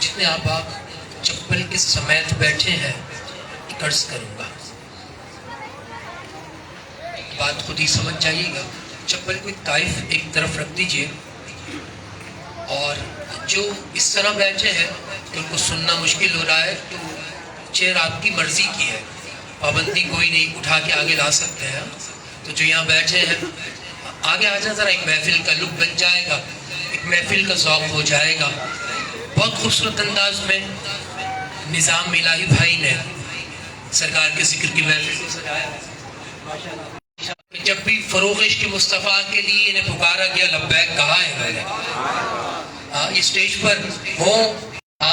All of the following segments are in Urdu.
جتنے آباء چپل کے سمیت بیٹھے ہیں ایک عرض کروں گا، بات خود ہی سمجھ جائیے گا۔ چپل کو طائف ایک طرف رکھ دیجئے، اور جو اس طرح بیٹھے ہیں ان کو سننا مشکل ہو رہا ہے تو چیئر آپ کی مرضی کی ہے، پابندی کوئی نہیں، اٹھا کے آگے لا سکتے ہیں۔ تو جو یہاں بیٹھے ہیں آگے آ جائیں، ذرا ایک محفل کا لک بن جائے گا، ایک محفل کا ذوق ہو جائے گا۔ بہت خوبصورت انداز میں نظام الہی بھائی نے سرکار کے ذکر کی محفل کو سجایا۔ جب بھی فروغ عشق مصطفیٰ کے لیے انہیں پکارا گیا، لبیک کہا ہے میں نے۔ یہ اسٹیج پر ہوں،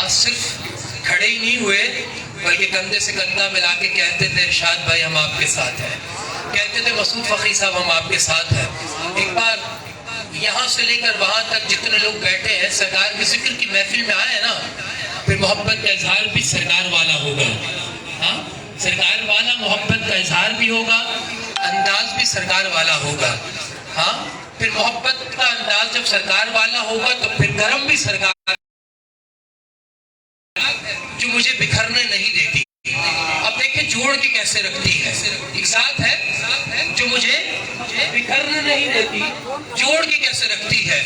صرف کھڑے ہی نہیں ہوئے بلکہ کندھے سے کندھا ملا کے کہتے تھے ارشاد بھائی ہم آپ کے ساتھ ہیں، کہتے تھے مسعود فخری صاحب ہم آپ کے ساتھ ہیں۔ ایک بار یہاں سے لے کر وہاں تک جتنے لوگ بیٹھے ہیں سرکار کے ذکر کی محفل میں آئے ہیں نا، پھر محبت کا اظہار بھی سرکار والا ہوگا۔ ہاں، سرکار والا محبت کا اظہار بھی ہوگا، انداز بھی سرکار والا ہوگا۔ ہاں، پھر محبت کا انداز جب سرکار والا ہوگا تو پھر کرم بھی سرکار، جو مجھے بکھرنے نہیں دیتی۔ اب دیکھیں جوڑ کے کیسے رکھتی ہے، ایک ساتھ ہے جو مجھے بکھرنے نہیں دیتی، جوڑ کے کیسے رکھتی ہے،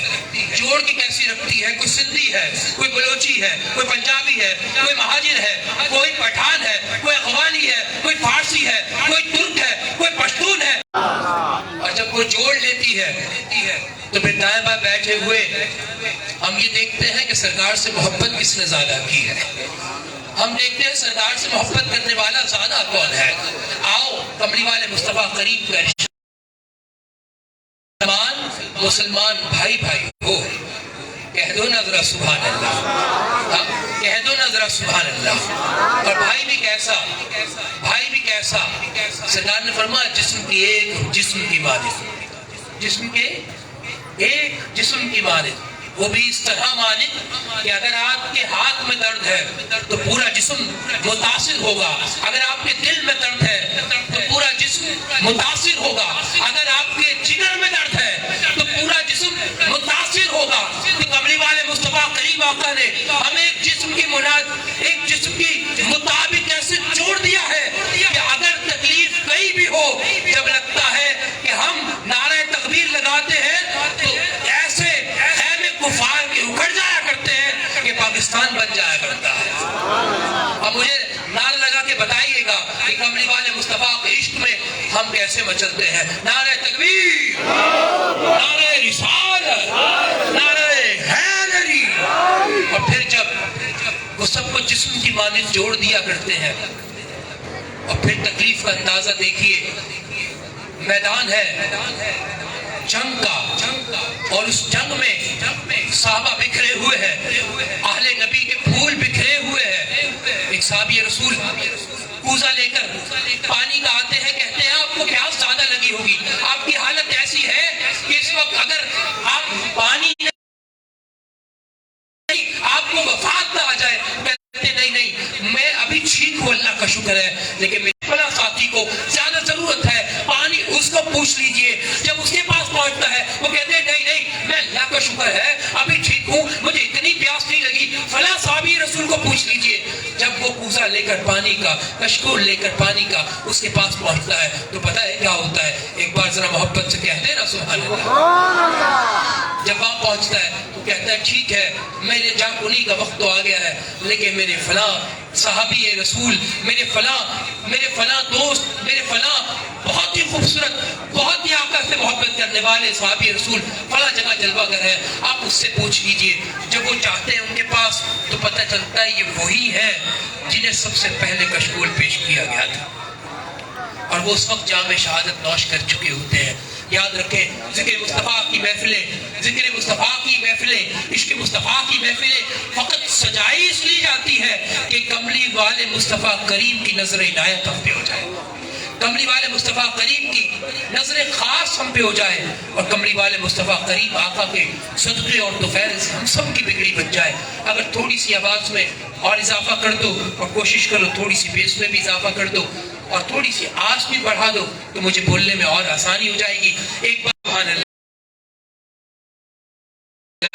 جوڑ کے کیسی رکھتی ہے۔ کوئی سندھی ہے، کوئی بلوچی ہے، کوئی پنجابی ہے، کوئی مہاجر ہے، کوئی پٹھان ہے، کوئی افغانی ہے، کوئی فارسی ہے، کوئی ترک ہے، کوئی پشتون ہے، اور جب وہ جوڑ لیتی ہے تو پھر دائیں بائیں بیٹھے ہوئے ہم یہ دیکھتے ہیں کہ سرکار سے محبت کس نے زیادہ کی ہے۔ ہم دیکھتے ہیں سرکار سے محبت کرنے والا زیادہ کون ہے۔ آؤ کملی والے مصطفیٰ قریب کا مسلمان بھائی بھائی ہو، کہہ دو نا ذرا سبحان اللہ، کہہ دو نا ذرا سبحان اللہ۔ اور بھائی بھی کیسا، بھائی بھی کیسا، سرکار نے فرمایا جسم کی ایک جسم کی مانند، جسم کے ایک جسم کی مانند، وہ بھی اس طرح مانند کہ اگر آپ کے ہاتھ میں درد ہے تو پورا جسم متاثر ہوگا، اگر آپ کے دل میں درد ہے تو پورا جسم متاثر ہوگا، اگر آپ کے جگر میں درد ہے تو پورا جسم متاثر ہوگا۔ تو کملی والے مصطفیٰ کریم آقا نے ہمیں ایک جسم کی مناد، ایک جسم کی مطابق ایسے جوڑ دیا ہے کہ اگر تکلیف کہیں بھی ہو، جب لگتا ہے کہ ہم نعرہ تکبیر لگاتے ہیں تو ایسے خیمے کفار کے اکھڑ جایا کرتے ہیں کہ پاکستان بن جایا کرتا ہے۔ اب مجھے نعرہ لگا کے بتائیے گا کہ کملی والے مصطفیٰ کے عشق میں ہم کیسے مچلتے ہیں۔ نعرہ تکبیر، نعرہ رسالت، نعرہ حیدری۔ اور پھر جب وہ سب کو جسم کی مانند جوڑ دیا کرتے ہیں، اور پھر تکلیف کا اندازہ دیکھیے، میدان ہے جنگ کا، اور اس جنگ میں صحابہ بکھرے ہوئے ہیں، اہل نبی کے پھول بکھرے ہوئے ہیں۔ ایک صحابی رسول کوزہ لے کر پانی کا آتے ہیں، کہتے ہیں آپ کو پیاس زیادہ لگی ہوگی، آپ کی حالت ایسی ہے کہ اس وقت اگر آپ پانی آپ کو وفات نہ آ جائے، کہتے نہیں نہیں میں ابھی ٹھیک ہوں اللہ کا شکر ہے، لیکن میرے فلاں ساتھی کو زیادہ ضرورت ہے پانی، اس کو پوچھ لیجئے۔ جب اس کے پاس پہنچتا ہے وہ کہتے ہیں نہیں نہیں میں اللہ کا شکر ہے ابھی ٹھیک ہوں، مجھے اتنی پیاس نہیں لگی، فلاں صحابی رسول کو پوچھ لیجئے۔ جب وہ کوزہ لے کر پانی کا، کشکول لے کر پانی کا اس کے پاس پہنچتا ہے تو پتہ ہے کیا ہوتا ہے؟ ایک بار ذرا محبت سے کہتے نا سبحان اللہ۔ جب وہاں پہنچتا ہے تو کہتا ہے ٹھیک ہے میرے جا کنی کا وقت تو آ گیا ہے، لیکن میرے فلاں صحابی رسول، میرے فلاں دوست، میرے فلاں بہت ہی خوبصورت، بہت ہی آقا سے محبت کرنے والے صحابی رسول فلاں جگہ جلوہ گر ہے، آپ اس سے پوچھ لیجئے۔ جب وہ جاتے ہیں ان کے پاس تو پتہ چلتا ہے یہ وہی ہے جنہیں سب سے پہلے کشکول پیش کیا گیا تھا، اور وہ اس وقت جام شہادت نوش کر چکے ہوتے ہیں۔ یاد رکھیں ذکر مصطفیٰ کی محفلیں، ذکر مصطفیٰ کی محفلیں، عشق مصطفیٰ کی محفلیں فقط سجائی اس لیے جاتی ہے کہ کملی والے مصطفیٰ کریم کی نظر عنایت ہم پہ ہو جائے، کملی والے مصطفیٰ کریم کی نظر خاص ہم پہ ہو جائے، اور کملی والے مصطفیٰ کریم آقا کے صدقے اور طفیل سے ہم سب کی بگڑی بن جائے۔ اگر تھوڑی سی آواز میں اور اضافہ کر دو اور کوشش کرو تھوڑی سی بیس میں بھی اضافہ کر دو، اور تھوڑی سی آس بھی بڑھا دو تو مجھے بولنے میں اور آسانی ہو جائے گی. ایک بار سبحان اللہ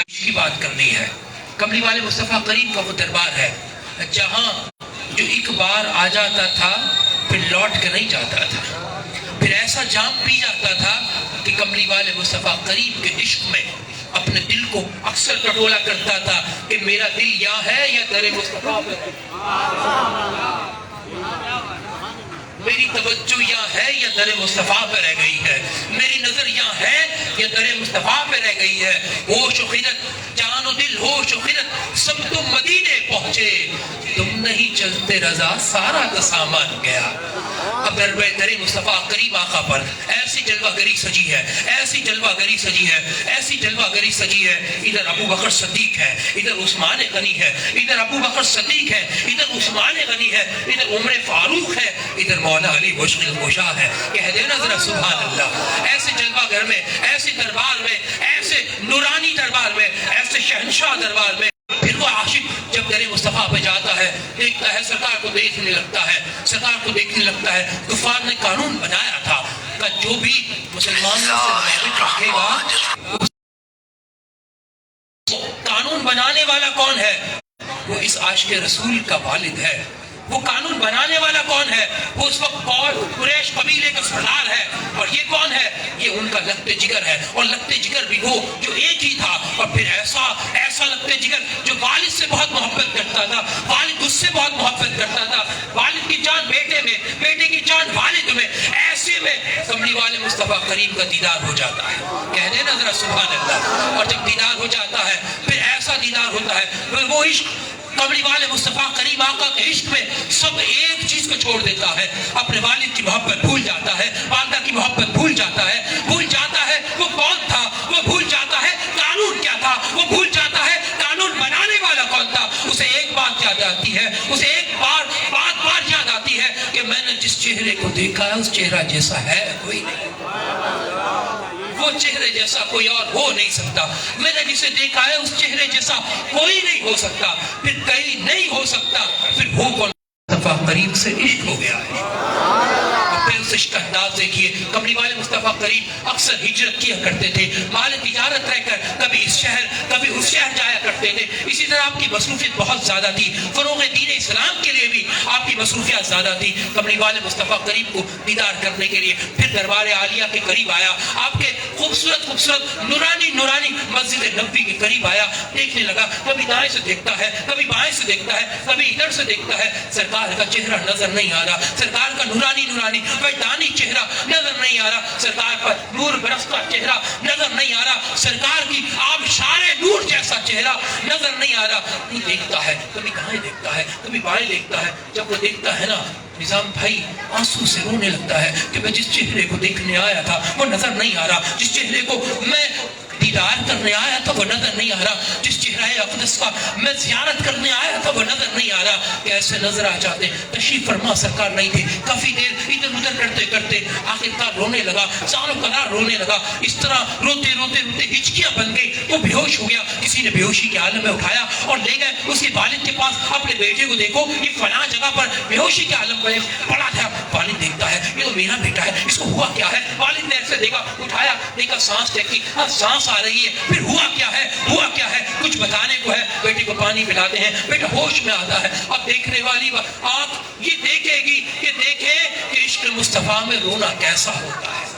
کی بات کرنی ہے. کملی والے مصطفیٰ کریم کا وہ دربار ہے جہاں جو ایک بار آ جاتا تھا پھر لوٹ کے نہیں جاتا تھا. پھر ایسا جام پی جاتا تھا کہ کملی والے مصطفیٰ کریم کے عشق میں اپنے دل کو اکثر ٹٹولا کرتا تھا کہ میرا دل یہاں ہے یا در مصطفیٰ پہ ہے، میری توجہ یہاں ہے یا در مصطفیٰ پہ رہ گئی ہے، میری نظر یہاں ہے یا در مصطفیٰ پہ رہ گئی ہے. ہوش و خیرت، جان و دل، ہوش و خیرت سب تم مدینے پہنچے، تم نہیں چلتے رضا سارا کا سامان گیا. اب در مصطفیٰ کریم آقا پر ایسی جلوہ گری سجی ہے، ایسی جلوہ گری سجی ہے، ایسی جلوہ گری سجی ہے. ادھر ابو بکر صدیق ہے، ادھر عثمان غنی ہے، ادھر ابو بکر صدیق ہے، ادھر عثمان غنی ہے، ادھر عمر فاروق ہے، ادھر مولا علی مشکل کشا ہے. کہہ دینا ذرا سبحان اللہ. ایسے جلوہ گھر میں، ایسے دربار میں، ایسے نورانی دربار میں، ایسے شہنشاہ دربار میں پھر وہ عاشق جب در مصطفیٰ پہ جاتا ہے، دیکھتا ہے سرکار کو دیکھنے لگتا ہے، سرکار کو دیکھنے لگتا ہے. کفار نے قانون بنایا تھا کہ جو بھی مسلمانوں سے محبت رکھے گا، قانون بنانے والا کون ہے؟ وہ اس عاشق رسول کا والد ہے. وہ قانون بنانے والا کون ہے؟ وہ اس وقت قریش قبیلے کا سردار ہے. اور یہ کون ہے؟ یہ ان کا لگتے جگر ہے. اور لگتے جگر بھی وہ جو ایک ہی تھا. اور پھر ایسا لگتے جگر جو والد سے بہت محبت کرتا تھا، والد اس سے بہت محبت کرتا تھا، والد کی جان بیٹے میں، بیٹے کی جان والد میں. ایسے میں کملی والے مصطفیٰ کریم کا دیدار ہو جاتا ہے. کہہ دینا ذرا سبحان اللہ. اور جب دیدار ہو جاتا ہے پھر ایسا دیدار ہوتا ہے، پھر وہ عشق کملی والے مصطفیٰ کریم آقا کے عشق میں سب ایک چیز کو چھوڑ دیتا ہے. اپنے والد کی محبت بھول جاتا ہے، والدہ کی محبت بھول جاتا ہے، بھول جاتا ہے وہ کون تھا، وہ بھول جاتا ہے قانون کیا تھا، وہ بھول جاتا ہے قانون بنانے والا کون تھا. اسے ایک بات یاد آتی ہے، اسے ایک بات یاد آتی ہے کہ میں نے جس چہرے کو دیکھا ہے اس چہرہ جیسا ہے کوئی نہیں، وہ چہرے جیسا کوئی اور ہو نہیں سکتا. میں نے جسے دیکھا ہے اس چہرے جیسا کوئی نہیں ہو سکتا، پھر کہیں نہیں ہو سکتا. پھر وہ کون؟ مصطفیٰ کریم سے عشق ہو گیا ہے. پھر اس عشق کا انداز دیکھیے. کملی والے مصطفیٰ کریم اکثر ہجرت کیا کرتے تھے، مال تجارت رہ کر کبھی اس شہر کبھی اس شہر جایا کرتے تھے. اسی طرح آپ کی مصروفیت بہت زیادہ تھی، فروغ دین اسلام کے لیے بھی آپ کی مصروفیات زیادہ تھی. کملی والے مصطفیٰ کریم کو دیدار کرنے کے لیے پھر دربار عالیہ کے قریب آیا، آپ کے خوبصورت نورانی مسجد نبوی کے قریب آیا. دیکھنے لگا، کبھی دائیں سے دیکھتا ہے، کبھی بائیں سے دیکھتا ہے، کبھی ادھر سے دیکھتا ہے. سرکار کا چہرہ نظر نہیں آ رہا، سرکار کا نورانی وجدانی چہرہ نظر نہیں آ رہا، سرکار پر نور برستا چہرہ نظر نہیں آ رہا، سرکار کی آبشار نور جیسا چہرہ نظر نہیں آ رہا. دیکھتا ہے، کبھی دائیں دیکھتا ہے، کبھی بائیں دیکھتا ہے. جب وہ دیکھتا ہے نا، نظام بھائی آنسو سے رونے لگتا ہے کہ میں جس چہرے کو دیکھنے آیا تھا وہ نظر نہیں آ رہا، جس چہرے کو میں دیدار کرنے آیا تھا وہ نظر نہیں آ رہا، جس چہرہ اقدس کا میں زیارت کرنے آیا تھا وہ نظر نہیں آ رہا. کیسے نظر آ جاتے؟ تشریف فرما سرکار نہیں تھے. کافی دیر ادھر ادھر کرتے آخرکار رونے لگا، سالوں قرار رونے لگا. اس طرح روتے ہچکیاں بن گئی. وہ بے ہوش ہو گیا. کسی نے بے ہوشی کے عالم میں اٹھایا اور لے گئے اس کے والد کے پاس. اپنے بیٹے کو دیکھو، یہ فلاں جگہ پر بے ہوشی کے عالم میں پڑا تھا. والد دیکھتا ہے یہ تو میرا بیٹا ہے، اس کو ہوا کیا ہے؟ والد نے ایسے دیکھا، اٹھایا، دیکھا سانس دیکھی، سانس آ رہی ہے. پھر ہوا کیا ہے کچھ بتانے کو ہے. بیٹے کو پانی پلاتے ہیں، بیٹا ہوش میں آتا ہے. اب دیکھنے والی آپ یہ دیکھے گی کہ دیکھے کہ عشق مصطفیٰ میں رونا کیسا ہوتا ہے،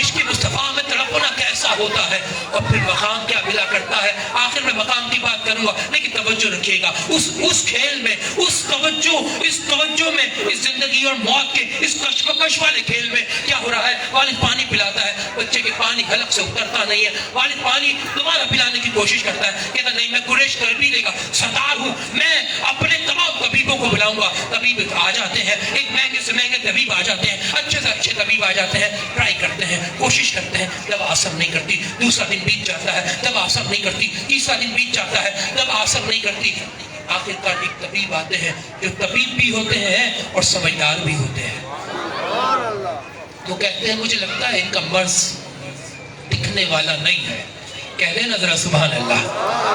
عشق مصطفیٰ میں تڑپنا کیسا ہوتا ہے. اور پھر مقام کیا ملا کرتا ہے. آخر میں مقام کی بات کروں گا، لیکن توجہ رکھیے گا اس کھیل میں، اس توجہ میں، اس زندگی اور موت کے اس کشمکش والے کھیل میں کیا ہو رہا ہے. والد پانی پلاتا ہے، بچے کے پانی حلق سے اترتا نہیں ہے. والد پانی دوبارہ پلانے کی کوشش کرتا ہے، کہتا نہیں میں قریش کر بھی لے گا، سردار ہوں میں، اپنے تمام طبیبوں کو بلاؤں گا. طبیب آ جاتے ہیں، ایک مہنگے سے مہنگے طبیب آ جاتے ہیں، اچھے سے اچھے طبیب آ جاتے ہیں. ٹرائی کرتے ہیں، کوشش کرتے ہیں، جب اثر نہیں کرتی. دوسرا دن بیت جاتا ہے، جب اثر نہیں کرتی. تیسرا دن بیت جاتا ہے، جب اثر نہیں کرتی. آخرکار ایک طبیب آتے ہیں جو طبیب بھی ہوتے ہیں اور سمجھدار بھی ہوتے ہیں. تو کہتے ہیں مجھے لگتا ہے ان کا مرض دکھنے والا نہیں ہے. کہہ دیں نا ذرا سبحان اللہ.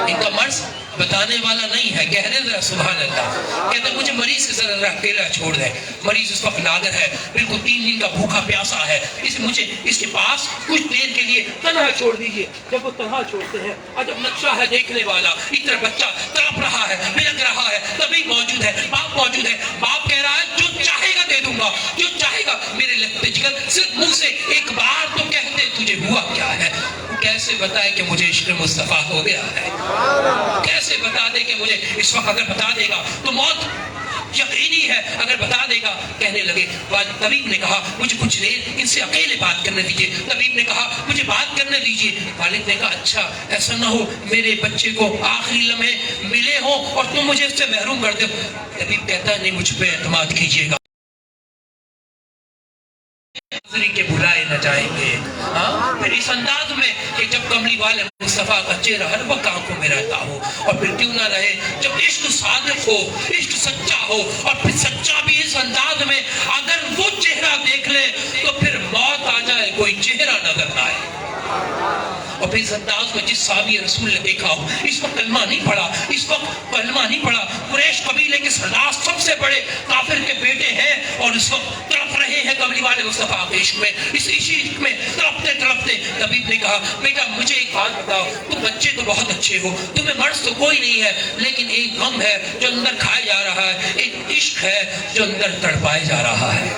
ان کا مرض بتانے والا نہیں ہے. کہنے ذرا سبحان اللہ. کہتے مجھے مریض سے ذرا اکیلا چھوڑ دیں. مریض اس وقت لاغر ہے, بالکل 3 دن کا بھوکا پیاسا ہے, مجھے اس کے پاس کچھ دیر کے لیے تنہا چھوڑ دیجیے. جب وہ تنہا چھوڑتے ہیں, عجب نقشہ ہے دیکھنے والا. ادھر بچہ تڑپ رہا ہے, بلک رہا ہے, تبھی موجود ہے, باپ موجود ہے. باپ کہہ رہا ہے جو چاہے گا دے دوں گا, جو چاہے گا. میرے لگتے جگر صرف منہ سے ایک بار تو کہتے تجھے ہوا کیا ہے. کیسے بتائے کہ مجھے عشق مصطفیٰ ہو گیا ہے؟ کیسے بتا دے کہ مجھے اس وقت اگر بتا دے گا تو موت یقینی ہے, اگر بتا دے گا. کہنے لگے, طبیب نے کہا مجھے کچھ دیر ان سے اکیلے بات کرنے دیجیے. طبیب نے کہا مجھے بات کرنے دیجیے. والد نے کہا اچھا ایسا نہ ہو میرے بچے کو آخری لمحے ملے ہوں اور تم مجھے اس سے محروم کر دو. طبیب کہتا ہے نہیں, مجھ پہ اعتماد کیجیے گا, کے بلائے نہ جائیں گے. پھر اس انداز میں کہ جب کملی والے مصطفیٰ کا چہرہ ہر وقت آنکھوں میں رہتا ہو, اور پھر کیوں نہ رہے جب عشق صادق ہو, عشق سچا ہو, اور پھر سچا بھی اس انداز میں اگر وہ چہرہ دیکھ لے تو پھر موت آ جائے کوئی چہرہ نظر نہ آئے. اور پھر اس انداز میں جس صحابی رسول نے دیکھا ہو, اس وقت کلمہ نہیں پڑا, اس وقت کلمہ نہیں پڑا, قریش قبیلے کے سردار سب سے بڑے کافر کے بیٹے ہیں اور اس وقت تڑپ رہے ہیں کملی والے مصطفیٰ کے عشق میں. اس عشق میں تڑپتے تڑپتے طبیب نے کہا بیٹا مجھے ایک بات بتاؤ, تم بچے تو بہت اچھے ہو, تمہیں مرض تو کوئی نہیں ہے, لیکن ایک غم ہے جو اندر کھایا جا رہا ہے, ایک عشق ہے جو اندر تڑپایا جا رہا ہے.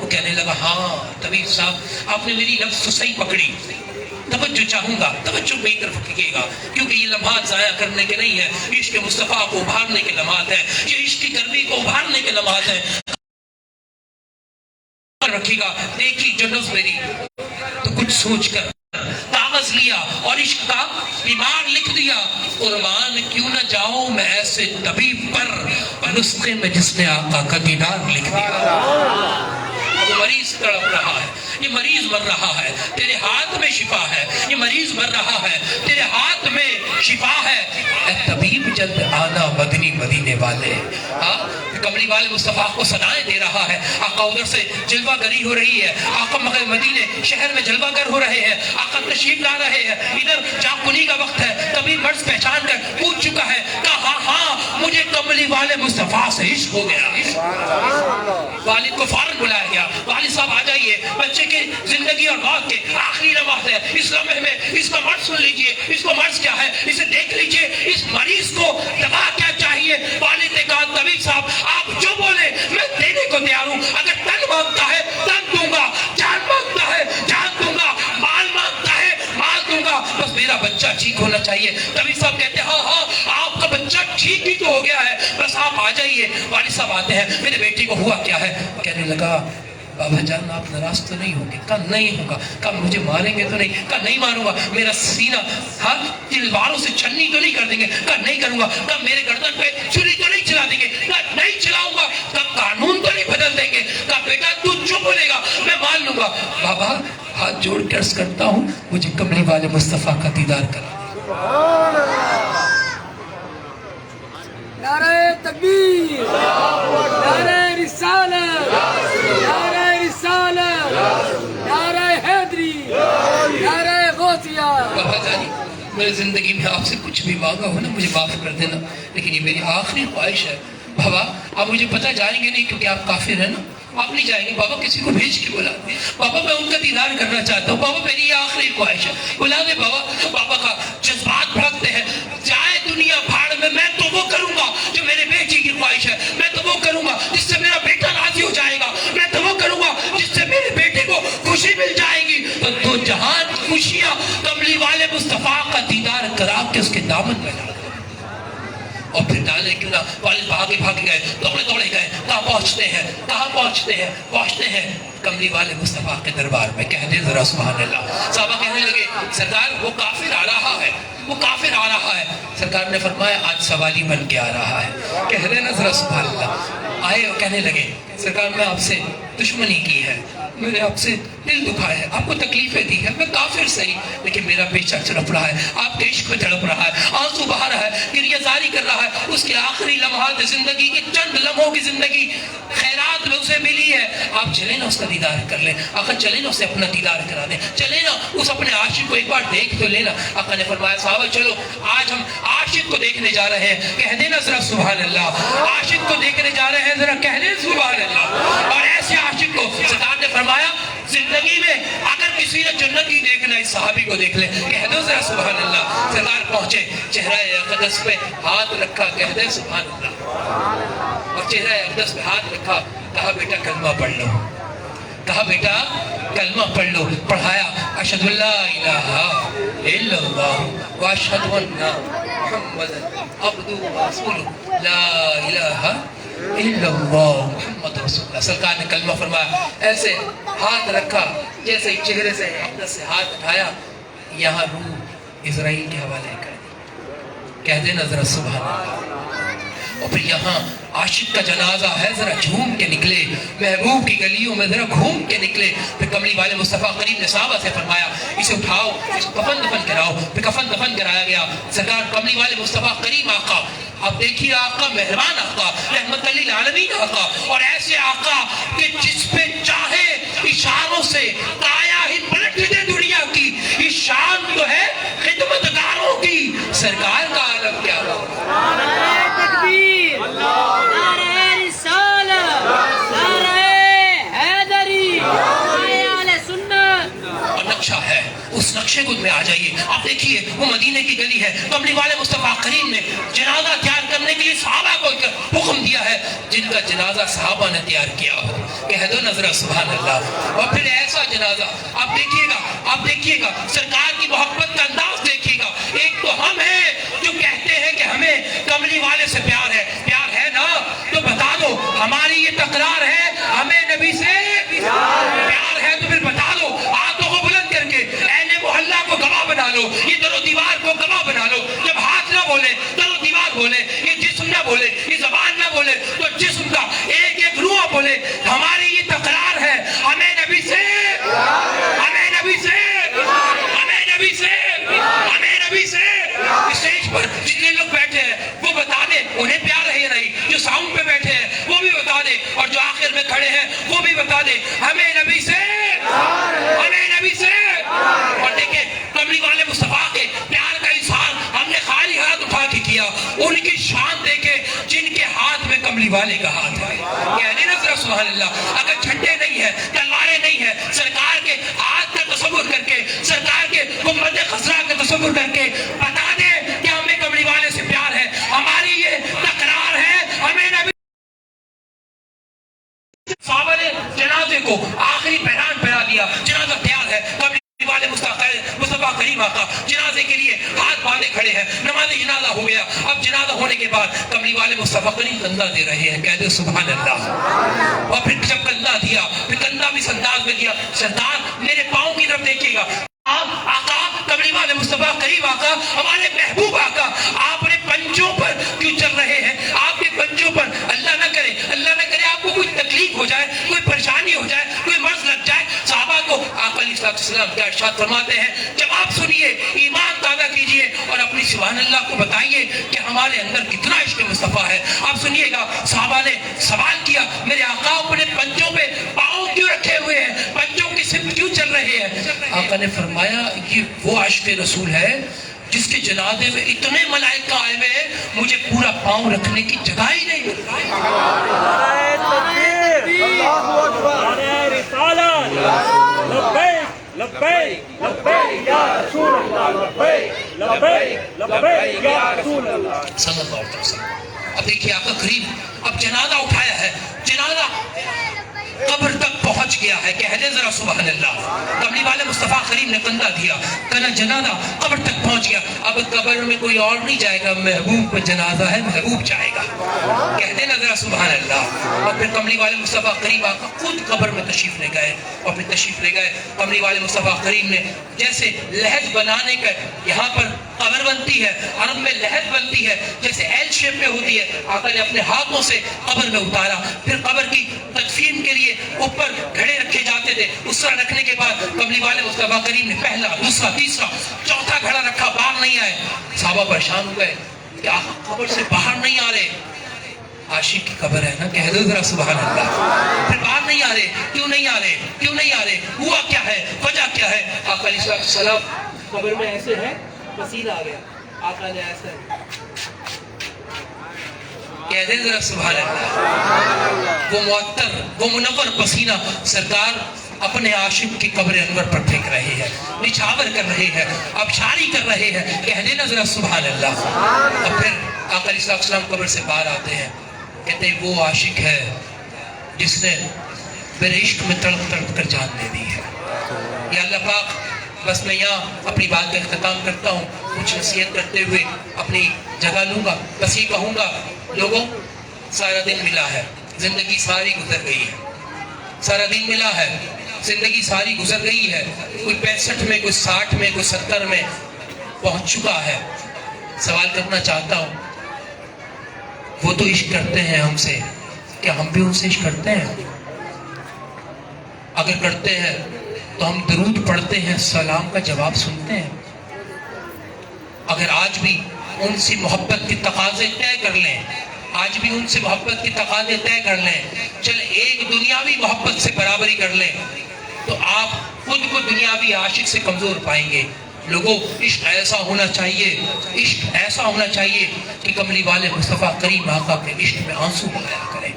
وہ کہنے لگا ہاں طبیب صاحب آپ نے میری لفظ تو صحیح پکڑی, توجہ چاہوں گا, توجہ میری طرف رکھیے گا, کیونکہ یہ لمحات ضائع کرنے کے نہیں ہیں, عشق مصطفیٰ کو ابھارنے کے لمحات ہیں, یہ عشق کی گرمی کو ابھارنے کے لمحات ہیں. رکھیے گا, دیکھی جو نفس میری تو کچھ سوچ کر کاغذ لیا اور عشق کا بیمار لکھ دیا, قربان کیوں نہ جاؤں میں ایسے طبیب پر نسخے میں جس نے آقا کا دیدار لکھ دیا. وہ مریض تڑپ رہا ہے, یہ مریض مر رہا ہے, تیرے ہاتھ میں شفا ہے, یہ مریض مر رہا ہے, تیرے ہاتھ میں شفا ہے. اے طبیب جلد آنا مدنی مدینے والے. کملی والے مصطفیٰ کو صدائیں دے رہا ہے. آقا ادھر سے جلوہ گری ہو رہی ہے, آقا مکہ مدینے شہر میں جلوہ گر ہو رہے ہیں, آقا تشریف لا رہے ہیں. ادھر جاکنی کا وقت ہے, طبیب مرض پہچان کر پوچھ چکا ہے, کہا ہاں مجھے کملی والے مصطفیٰ سے عشق ہو گیا. والد کو فوراً بلایا گیا, والد صاحب آ جائیے, بچے کی زندگی اور موت کے آخری لمحات ہے, اس لمحے میں اس کا مرض سن لیجئے, اس کو مرض کیا ہے اسے دیکھ لیجئے, اس مریض کو دوا کیا چاہیے. والد نے کہا طبیب صاحب آپ جو بولے میں دینے کو تیار ہوں, اگر تن مانگتا ہے تن دوں گا, جان مانگتا ہے جان دوں گا, مال مانگتا ہے مال دوں گا, بس میرا بچہ ٹھیک ہونا چاہیے. طبیب صاحب کہتے ہیں ہاں ہاں آپ کا بچہ ٹھیک ہی تو ہو گیا ہے, بس آپ آ جائیے. والد صاحب آتے ہیں, میرے بیٹی کو ہوا کیا ہے. کہنے لگا بابا جان آپ ناراض تو نہیں ہوں گے؟ کہا نہیں ہوگا. کہا مجھے ماریں گے تو نہیں؟ کہا نہیں ماروں گا. میرا سینہ تلواروں سے چھلنی تو نہیں کر دیں گے؟ کہا نہیں کروں گا. کہا میرے گردن پہ چھری تو نہیں چلا دیں گے؟ کہا نہیں چلاؤں گا. کہا قانون تو نہیں بدل دیں گے؟ کہا بیٹا تو جو بولے گا میں مان لوں گا. بابا ہاتھ جوڑ کے عرض کرتا ہوں مجھے کملی والے مصطفیٰ کا دیدار کرا. نعرہ تکبیر, نعرہ رسالت, نعرہ رسالت, نعرہ حیدری, نعرہ غوثیہ. بابا جانی میری زندگی میں آپ سے کچھ بھی مانگا ہو نا مجھے معاف کر دینا, لیکن یہ میری آخری خواہش ہے. بابا آپ مجھے پتہ جائیں گے نہیں کیونکہ آپ کافر ہیں نا, آپ نہیں جائیں گے. بابا کسی کو بھیج کے بلا دیں, بابا میں ان کا دیدار کرنا چاہتا ہوں, بابا میری یہ آخری خواہش ہے, بلا دے بابا. بابا کا جذبات بھڑکتے ہیں, جائے دنیا بھاڑ میں, میں تو وہ کروں گا جو میرے بیٹی کی خواہش ہے, میں تو وہ کروں گا جس سے میرا بیٹا راضی ہو جائے گا, میں تو وہ کروں گا جس سے میرے بیٹے کو خوشی مل جائے گی. تو دو جہان خوشیاں کملی والے مصطفیٰ کا دیدار کرا کے اس کے دامن میں ڈال اور پھر ڈالے کیوں نہ. والد بھاگے بھاگے گئے, دوڑے دوڑے گئے, کہاں پہنچتے ہیں, کہاں پہنچتے ہیں, پہنچتے ہیں کملی والے مصطفیٰ کے دربار میں. کہنے ذرا سبحان اللہ. صحابہ کہنے لگے سرکار وہ کافر آ رہا ہے, وہ کافر آ رہا ہے. سرکار نے فرمایا آج سوالی بن کے آ رہا ہے. کہہ رہے نا ذرا سبحان اللہ. آئے اور کہنے لگے سرکار میں آپ سے دشمنی کی ہے, میں نے آپ سے دل دکھایا ہے, آپ کو تکلیفیں دی ہے, میں کافر صحیح لیکن میرا بیٹا تڑپ رہا ہے, آپ کے عشق میں تڑپ رہا ہے, آنسو بہا رہا ہے, گریہ زاری کر رہا ہے. اس کے آخری لمحات زندگی کے چند لمحوں کی زندگی خیرات میں اسے ملی ہے, آپ چلیں نا اس کا دیدار کر لیں. آقا چلیں نا اسے اپنا دیدار کرا دیں, چلیں نا اس اپنے عاشق کو ایک بار دیکھ تو لینا. آقا نے فرمایا صحابہ چلو آج ہم عاشق کو دیکھنے دیکھنے جا رہے ہیں, کہہ دینا ذرا سبحان اللہ. عاشق کو دیکھنے جا رہے ہیں, ذرا کہہ دیں سبحان اللہ. اور ایسے عاشق کو سرکار نے فرمایا زندگی میں اگر کسی نے جنت ہی دیکھنا اس صحابی کو دیکھ لے, کہہ دو ذرا سبحان اللہ. سرکار پہنچے, چہرہ اقدس پہ ہاتھ رکھا, کہہ دیں سبحان اللہ. اور چہرہ اقدس پہ ہاتھ رکھا, کہا بیٹا کلمہ پڑھ لو, کہا بیٹا کلمہ پڑھ لو. پڑھایا اشہد ان لا الہ الا اللہ واشہد ان محمدا عبدہ ورسولہ لا الہ الا اللہ محمد رسول اللہ. سرکار نے کلمہ فرمایا, ایسے ہاتھ رکھا جیسے ہی چہرے سے اقدس سے ہاتھ اٹھایا, یہاں روح اسرائیل کے حوالے کر دی. کہہ دینا ذرا سبحان اللہ. اور پھر یہاں عاشق کا جنازہ ہے, ذرا جھوم کے نکلے, محبوب کی گلیوں میں ذرا گھوم کے نکلے. پھر کملی والے مصطفیٰ کریم نے صحابہ سے فرمایا اسے اٹھاؤ, اس کو کفن دفن کراؤ. پھر کفن دفن کرایا گیا. سرکار کملی والے مصطفیٰ کریم آقا, اب دیکھیے آقا مہربان آقا, رحمت للعالمین آقا, اور ایسے آقا کہ جس پہ چاہے اشاروں سے کایا ہی پلٹ دے دنیا کی. اس شان تو ہے خدمتگاروں کی, سرکار کا عالم کیا ہو. نعرہ تکبیر, نعرہ رسالت, نعرہ حیدری, نعرہ اہل سنت. اور نقشہ ہے, اس نقشے کو میں آ جائیے. آپ دیکھیے وہ مدینے کی گلی ہے, کملی والے مصطفیٰ کریم نے جنازہ تیار کرنے کے لیے صحابہ کو حکم دیا ہے جن کا جنازہ صحابہ نے تیار کیا ہو. کہہ دو نظر سبحان اللہ. اور پھر ایسا جنازہ آپ دیکھیے گا, آپ دیکھیے گا سرکار کی محبت کا انداز دیکھیے گا. ایک تو ہم ہیں جو کہتے ہیں کہ ہمیں کملی والے سے پیار ہے, پیار ہے نا تو بتا دو. ہماری یہ تکرار ہے ہمیں نبی سے پیار ہے تو پھر بتا دو. ہاتھوں کو بلند کر کے اہل محلہ کو گواہ بنا لو, یہ در و دیوار کو گواہ بنا لو. جب ہاتھ نہ بولے در و دیوار بولے, یہ جسم نہ بولے, یہ زبان نہ بولے, تو جسم کا ایک ایک روح بولے ہماری یہ تکرار ہے ہمیں نبی سے, ہمیں نبی سے, ہمیں نبی سے, ہمیں نبی سے. اسٹیج پر جتنے لوگ بیٹھے ہیں وہ بتا دیں انہیں پیار ہے یا نہیں. جو ساؤنڈ پہ بیٹھے ہیں وہ بھی بتا دیں, اور جو آخر میں کھڑے ہیں وہ بھی بتا دیں ہمیں نبی سے, ہمیں نبی سے. اور دیکھیں کملی والے مصطفیٰ کے پیار کا اظہار ہم نے خالی ہاتھ اٹھا کے کیا. ان کی شان دیکھیں جن کے ہاتھ میں کملی والے کا ہاتھ ہے. کہنے نا ذرا سبحان اللہ. اگر جھنڈے نہیں ہیں, تلواریں نہیں ہیں, سرکار کے ہاتھ کا تصور کر کے, سرکار کے گنبد خضرا کا تصور کر کے بتا دیں کہ ہمیں کملی والے سے پیار ہے, ہماری یہ تکرار ہے ہمیں نبی. صحابہ نے جنازے کو آخری پہران پہرا دیا, جنازہ تیار ہے. کملی والے مصطفیٰ کریم آقا جنازے کے لیے ہاتھ باندھے کھڑے ہیں. نماز جنازہ ہو گیا. اب جنازہ ہونے کے بعد کملی والے مصطفیٰ کریم کندھا دے رہے ہیں, کہہ دے سبحان اللہ. اور پھر جب کندھا دیا, پھر کندھا بھی اس انداز میں دیا, سردار میرے پاؤں کی طرف دیکھیے گا. آقا کملی والے مصطفیٰ کریم آقا, ہمارے محبوب آقا, آپ اپنے پنجوں پر کیوں چل رہے ہیں؟ آپ کے پنجوں پر اللہ نہ کرے, اللہ نہ کرے آپ کو کوئی تکلیف ہو جائے, کوئی پریشانی ہو جائے, کوئی مرض لگ جائے. صحابہ کو آقا علیہ السلام کیا ارشاد فرماتے ہیں, جب آپ سنیے ایمان تازہ کیجئے اور اپنی سبحان اللہ کو بتائیے کہ ہمارے اندر کتنا عشق مصطفیٰ ہے. آپ سنیے گا صحابہ نے سوال کیا, میرے آقا اپنے پنجوں پہ پاؤں کیوں رکھے ہوئے ہیں, پنجوں کی سمت کیوں چل رہے ہیں؟ آقا نے فرمایا یہ وہ عشق رسول ہے جس کے جنازے میں اتنے ملائکہ آئے ہوئے ہیں, مجھے پورا پاؤں رکھنے کی جگہ ہی نہیں مل رہی. نعرہ تکبیر, نعرہ رسالت, لبیک لبیک لبیک یا رسول اللہ, لبیک لبیک لبیک یا رسول اللہ صلی اللہ علیہ وسلم. اب دیکھیے آقا کریم اب جنازہ اٹھایا ہے, جنازہ قبر تک پہنچ گیا ہے. کہہ دیں ذرا سبحان اللہ. کملی والے مصطفیٰ کریم نے کندھا دیا, کہنا جنازہ قبر تک پہنچ گیا. اب قبر میں کوئی اور نہیں جائے گا, محبوب کا جنازہ ہے, محبوب جائے گا. کہہ دیں ذرا سبحان اللہ. اور پھر کملی والے مصطفیٰ کریم آقا خود قبر میں تشریف لے گئے, اور پھر تشریف لے گئے. کملی والے مصطفیٰ کریم نے جیسے لحد بنانے کا, یہاں پر قبر بنتی ہے, عرب میں لحد بنتی ہے جیسے ایل شیپ میں ہوتی ہے, آقا نے اپنے ہاتھوں سے قبر میں اتارا. پھر قبر کی تدفین کے لیے اوپر گھڑے رکھے جاتے تھے. اس طرح رکھنے کے بعد کملی والے مصطفیٰ کریم نے پہلا, دوسرا, تیسرا, چوتھا گھڑا رکھا, باہر نہیں آئے. صحابہ پریشان ہو گئے کہ آقا قبر سے باہر نہیں آ رہے. عاشق کی قبر ہے نا, کہہ دو ذرا سبحان اللہ. پھر باہر نہیں آ رہے, کیوں نہیں آ رہے, کیوں نہیں آ رہے, ہوا کیا ہے, وجہ کیا ہے؟ آقا علیہ السلام قبر میں ایسے ہے, پسینہ آ گیا. آقا نے ایسے کہہ دیں ذرا سبحان اللہ۔ وہ معطر، وہ منور پسینہ سرکار اپنے عاشق کی قبر انور پر پھینک رہے ہیں، نچھاور کر رہے ہیں، ابشاری کر رہے ہیں، کہہ دینا ذرا سبحان اللہ۔ اور پھر آقا علیہ السلام قبر سے باہر آتے ہیں، کہتے ہیں وہ عاشق ہے جس نے میرے عشق میں تڑپ تڑپ کر جان دے دی ہے۔ یا اللہ پاک، بس میں یہاں اپنی بات کا اختتام کرتا ہوں، کچھ نصیحت کرتے ہوئے اپنی جگہ لوں گا۔ بس یہ کہوں گا، لوگوں سارا دن ملا ہے، زندگی ساری گزر گئی ہے، سارا دن ملا ہے، زندگی ساری گزر گئی ہے، کوئی 65 میں، کوئی 60 میں، کوئی 70 میں پہنچ چکا ہے۔ سوال کرنا چاہتا ہوں، وہ تو عشق کرتے ہیں ہم سے، کیا ہم بھی ان سے عشق کرتے ہیں؟ اگر کرتے ہیں تو ہم درود پڑھتے ہیں، سلام کا جواب سنتے ہیں؟ اگر آج بھی ان سے محبت کی تقاضے طے کر لیں، آج بھی ان سے محبت کی تقاضے طے کر لیں، چلے ایک دنیاوی محبت سے برابری کر لیں، تو آپ خود کو دنیاوی عاشق سے کمزور پائیں گے۔ لوگوں، عشق ایسا ہونا چاہیے، عشق ایسا ہونا چاہیے کہ کملی والے مصطفیٰ کریم آقا کے عشق میں آنسو بہایا کریں،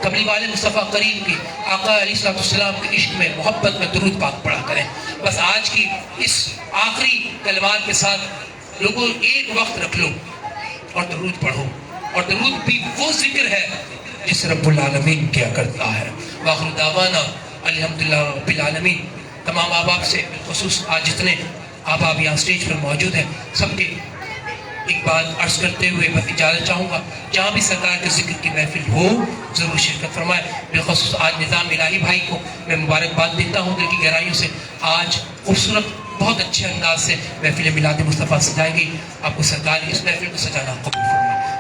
کملی والے مصطفیٰ کریم کی آقا علیہ السلام کے عشق میں، محبت میں درود پاک پڑھا کریں۔ بس آج کی اس آخری کلمات کے ساتھ لوگوں ایک وقت رکھ لو اور درود پڑھو، اور درود بھی وہ ذکر ہے جس رب العالمین کیا کرتا ہے۔ وآخر دعوانا الحمدللہ رب العالمین۔ تمام احباب سے بالخصوص آج جتنے احباب یہاں سٹیج پر موجود ہیں، سب کے ایک بات عرض کرتے ہوئے میں اجازت چاہوں گا، جہاں بھی سرکار کے ذکر کی محفل ہو ضرور شرکت فرمائے۔ بالخصوص آج نظام الہی بھائی کو میں مبارکباد دیتا ہوں دل کی گہرائیوں سے۔ آج خوبصورت بہت اچھے انداز سے محفل میلاد مصطفیٰ سجائی گئی، آپ کو سرکار اس محفل کو سجانا قبول فرمائے۔